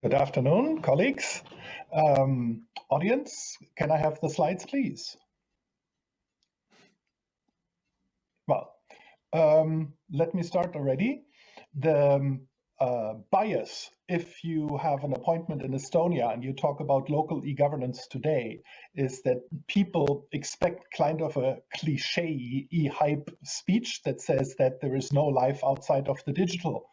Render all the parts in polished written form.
Good afternoon, colleagues. Audience, can I have the slides, please? Well, let me start already. The bias, if you have an appointment in Estonia and you talk about local e-governance today, is that people expect kind of a cliche e-hype speech that says that there is no life outside of the digital.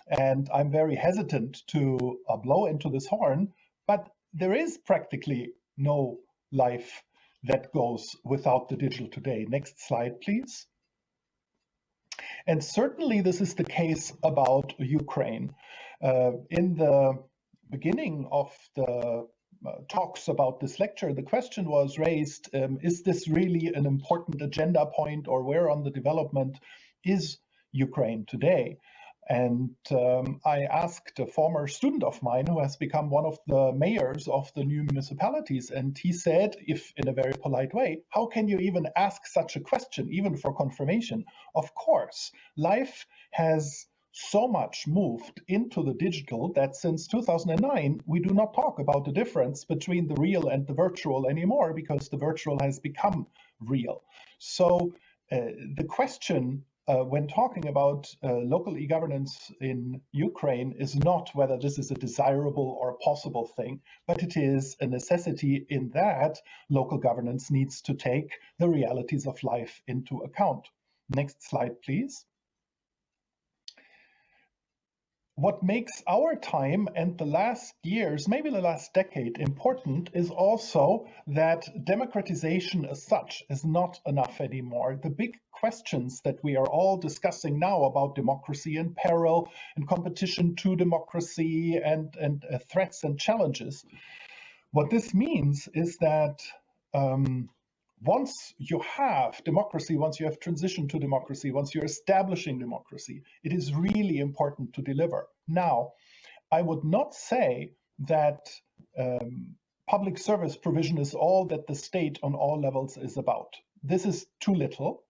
And I'm very hesitant to blow into this horn, but there is practically no life that goes without the digital today. Next slide, please. And certainly this is the case about Ukraine. In the beginning of the talks about this lecture, the question was raised, is this really an important agenda point, or where on the development is Ukraine today? And I asked a former student of mine who has become one of the mayors of the new municipalities, and he said, if in a very polite way, how can you even ask such a question, even for confirmation? Of course, life has so much moved into the digital that since 2009, we do not talk about the difference between the real and the virtual anymore, because the virtual has become real. So the question when talking about local e-governance in Ukraine is not whether this is a desirable or a possible thing, but it is a necessity in that local governance needs to take the realities of life into account. Next slide, please. What makes our time and the last years, maybe the last decade, important is also that democratization as such is not enough anymore. The big questions that we are all discussing now about democracy in peril and competition to democracy and threats and challenges, what this means is that once you have democracy, once you have transition to democracy, once you're establishing democracy, it is really important to deliver. Now, I would not say that public service provision is all that the state on all levels is about. This is too little,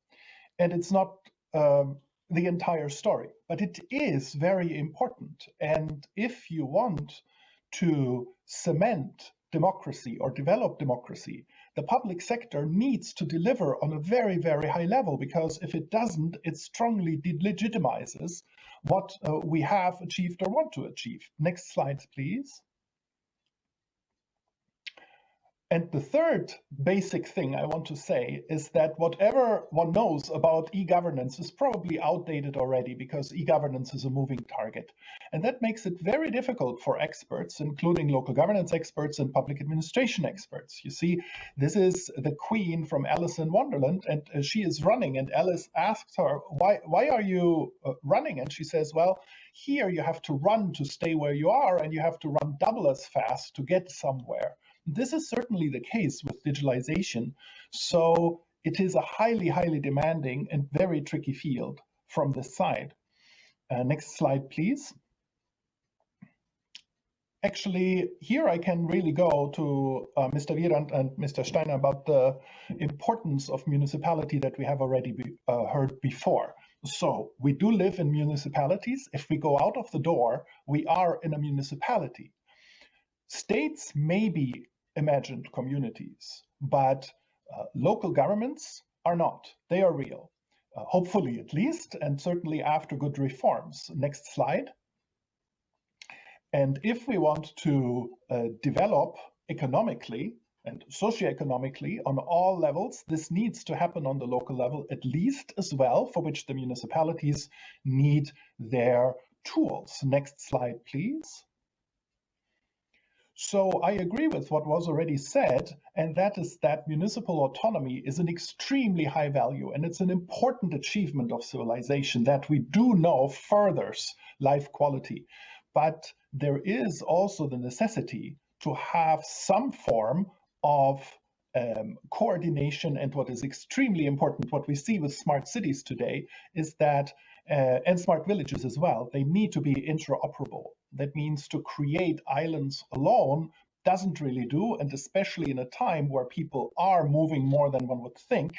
and it's not the entire story, but it is very important. And if you want to cement democracy or develop democracy, the public sector needs to deliver on a very, very high level, because if it doesn't, it strongly delegitimizes what we have achieved or want to achieve. Next slide, please. And the third basic thing I want to say is that whatever one knows about e-governance is probably outdated already, because e-governance is a moving target. And that makes it very difficult for experts, including local governance experts and public administration experts. You see, this is the queen from Alice in Wonderland, and she is running, and Alice asks her, why are you running? And she says, well, here you have to run to stay where you are, and you have to run double as fast to get somewhere. This is certainly the case with digitalization. So it is a highly, highly demanding and very tricky field from this side. Next slide, please. Actually, here I can really go to Mr. Wierand and Mr. Steiner about the importance of municipality that we have already heard before. So we do live in municipalities. If we go out of the door, we are in a municipality. States may be imagined communities, but local governments are not. They are real, hopefully at least, and certainly after good reforms. Next slide. And if we want to develop economically and socioeconomically on all levels, this needs to happen on the local level at least as well, for which the municipalities need their tools. Next slide, please. So I agree with what was already said, and that is that municipal autonomy is an extremely high value, and it's an important achievement of civilization that we do know furthers life quality. But there is also the necessity to have some form of coordination, and what is extremely important, what we see with smart cities today, is that, and smart villages as well, they need to be interoperable. That means to create islands alone doesn't really do, and especially in a time where people are moving more than one would think,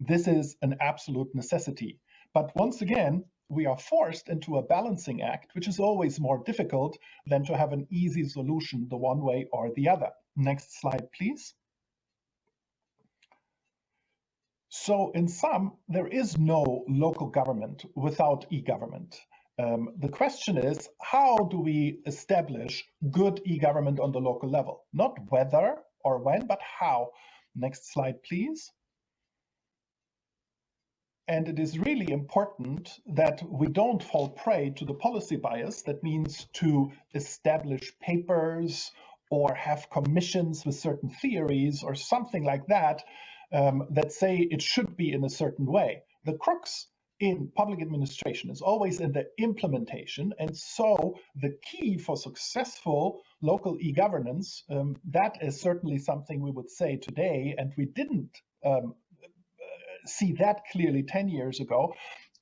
this is an absolute necessity. But once again, we are forced into a balancing act, which is always more difficult than to have an easy solution the one way or the other. Next slide, please. So in sum, there is no local government without e-government. The question is, how do we establish good e-government on the local level? Not whether or when, but how. Next slide, please. And it is really important that we don't fall prey to the policy bias. That means to establish papers or have commissions with certain theories or something like that, that say it should be in a certain way. The crux in public administration is always in the implementation. And so the key for successful local e-governance, that is certainly something we would say today, and we didn't see that clearly 10 years ago,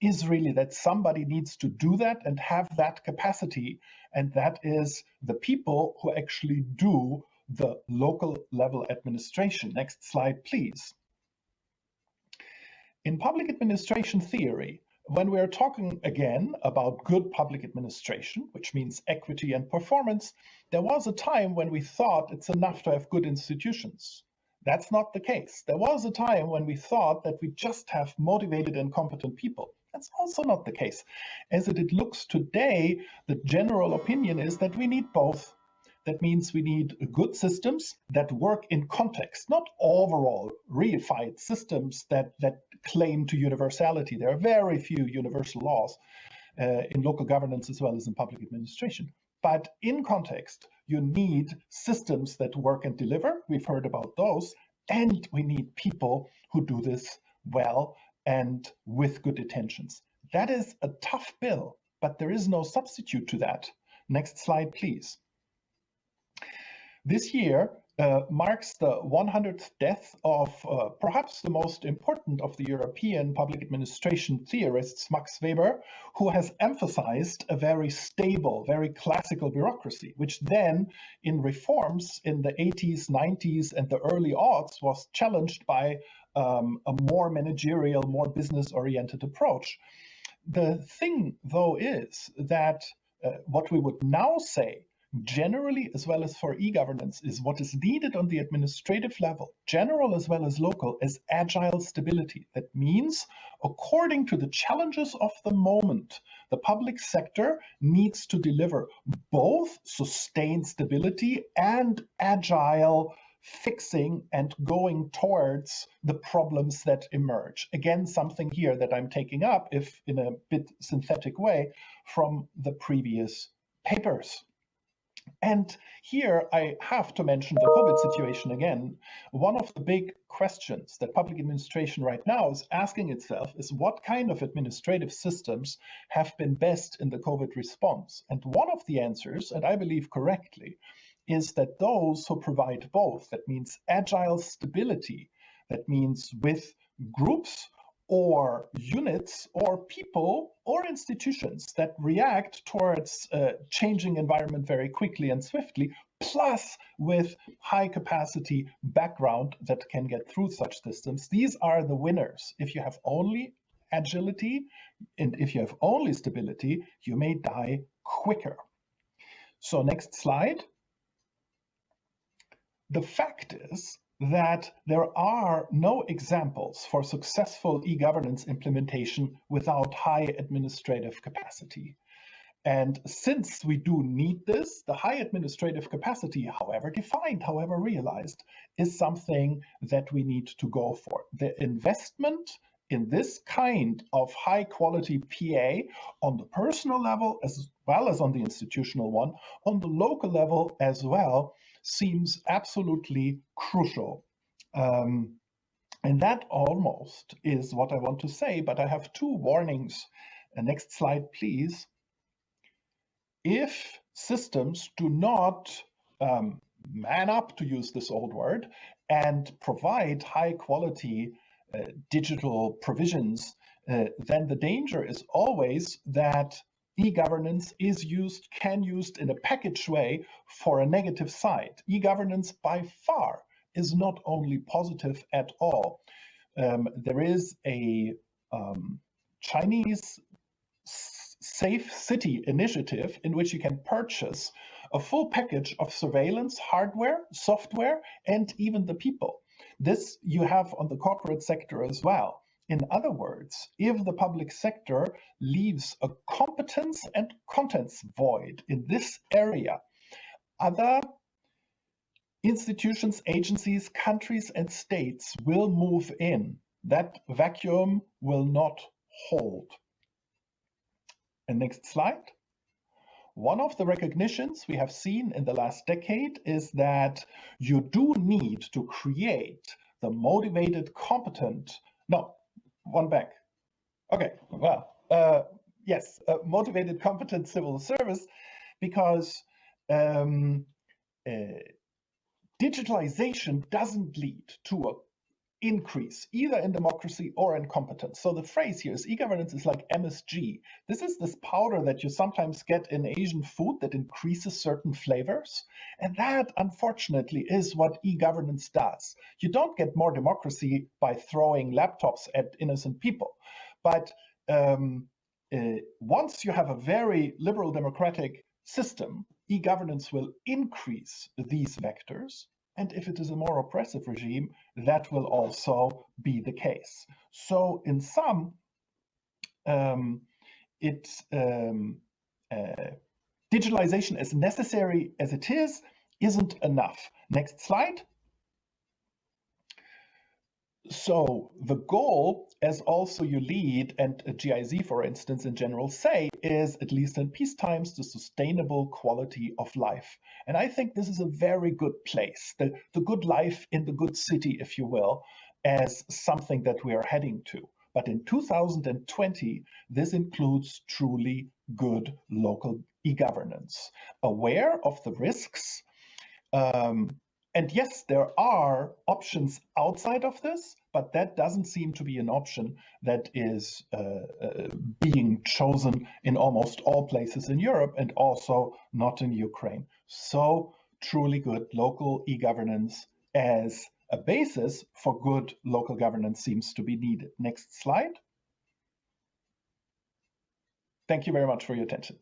is really that somebody needs to do that and have that capacity. And that is the people who actually do the local level administration. Next slide, please. In public administration theory, when we're talking again about good public administration, which means equity and performance, there was a time when we thought it's enough to have good institutions. That's not the case. There was a time when we thought that we just have motivated and competent people. That's also not the case. As it looks today, the general opinion is that we need both. That means we need good systems that work in context, not overall reified systems that claim to universality. There are very few universal laws in local governance as well as in public administration. But in context, you need systems that work and deliver. We've heard about those. And we need people who do this well and with good intentions. That is a tough bill, but there is no substitute to that. Next slide, please. This year marks the 100th death of perhaps the most important of the European public administration theorists, Max Weber, who has emphasized a very stable, very classical bureaucracy, which then in reforms in the 80s, 90s, and the early aughts was challenged by a more managerial, more business-oriented approach. The thing, though, is that what we would now say generally, as well as for e-governance, is what is needed on the administrative level, general as well as local, is agile stability. That means, according to the challenges of the moment, the public sector needs to deliver both sustained stability and agile fixing and going towards the problems that emerge. Again, something here that I'm taking up, if in a bit synthetic way, from the previous papers. And here I have to mention the COVID situation again. One of the big questions that public administration right now is asking itself is what kind of administrative systems have been best in the COVID response? And one of the answers, and I believe correctly, is that those who provide both, that means agile stability, that means with groups or units or people or institutions that react towards a changing environment very quickly and swiftly, plus with high capacity background that can get through such systems. These are the winners. If you have only agility and if you have only stability, you may die quicker. So next slide. The fact is that there are no examples for successful e-governance implementation without high administrative capacity. And since we do need this, the high administrative capacity, however defined, however realized, is something that we need to go for. The investment in this kind of high quality PA on the personal level as well as on the institutional one, on the local level as well, seems absolutely crucial. And that almost is what I want to say, but I have two warnings. Next slide, please. If systems do not man up, to use this old word, and provide high quality digital provisions, then the danger is always that e-governance is can used in a packaged way for a negative side. E-governance by far is not only positive at all. There is a Chinese Safe City initiative in which you can purchase a full package of surveillance hardware, software, and even the people. This you have on the corporate sector as well. In other words, if the public sector leaves a competence and contents void in this area, other institutions, agencies, countries, and states will move in. That vacuum will not hold. And next slide. One of the recognitions we have seen in the last decade is that you do need to create the motivated, competent, no, one back. Okay, well, yes, motivated, competent civil service, because digitalization doesn't lead to an increase either in democracy or in competence. So the phrase here is e-governance is like MSG. This is this powder that you sometimes get in Asian food that increases certain flavors. And that, unfortunately, is what e-governance does. You don't get more democracy by throwing laptops at innocent people. But once you have a very liberal democratic system, e-governance will increase these vectors. And if it is a more oppressive regime, that will also be the case. So in sum, digitalization, as necessary as it is, isn't enough. Next slide. So the goal, as also you lead and GIZ, for instance, in general say, is, at least in peace times, the sustainable quality of life. And I think this is a very good place, the good life in the good city, if you will, as something that we are heading to. But in 2020, this includes truly good local e-governance, aware of the risks. And yes, there are options outside of this, but that doesn't seem to be an option that is being chosen in almost all places in Europe, and also not in Ukraine. So truly good local e-governance as a basis for good local governance seems to be needed. Next slide. Thank you very much for your attention.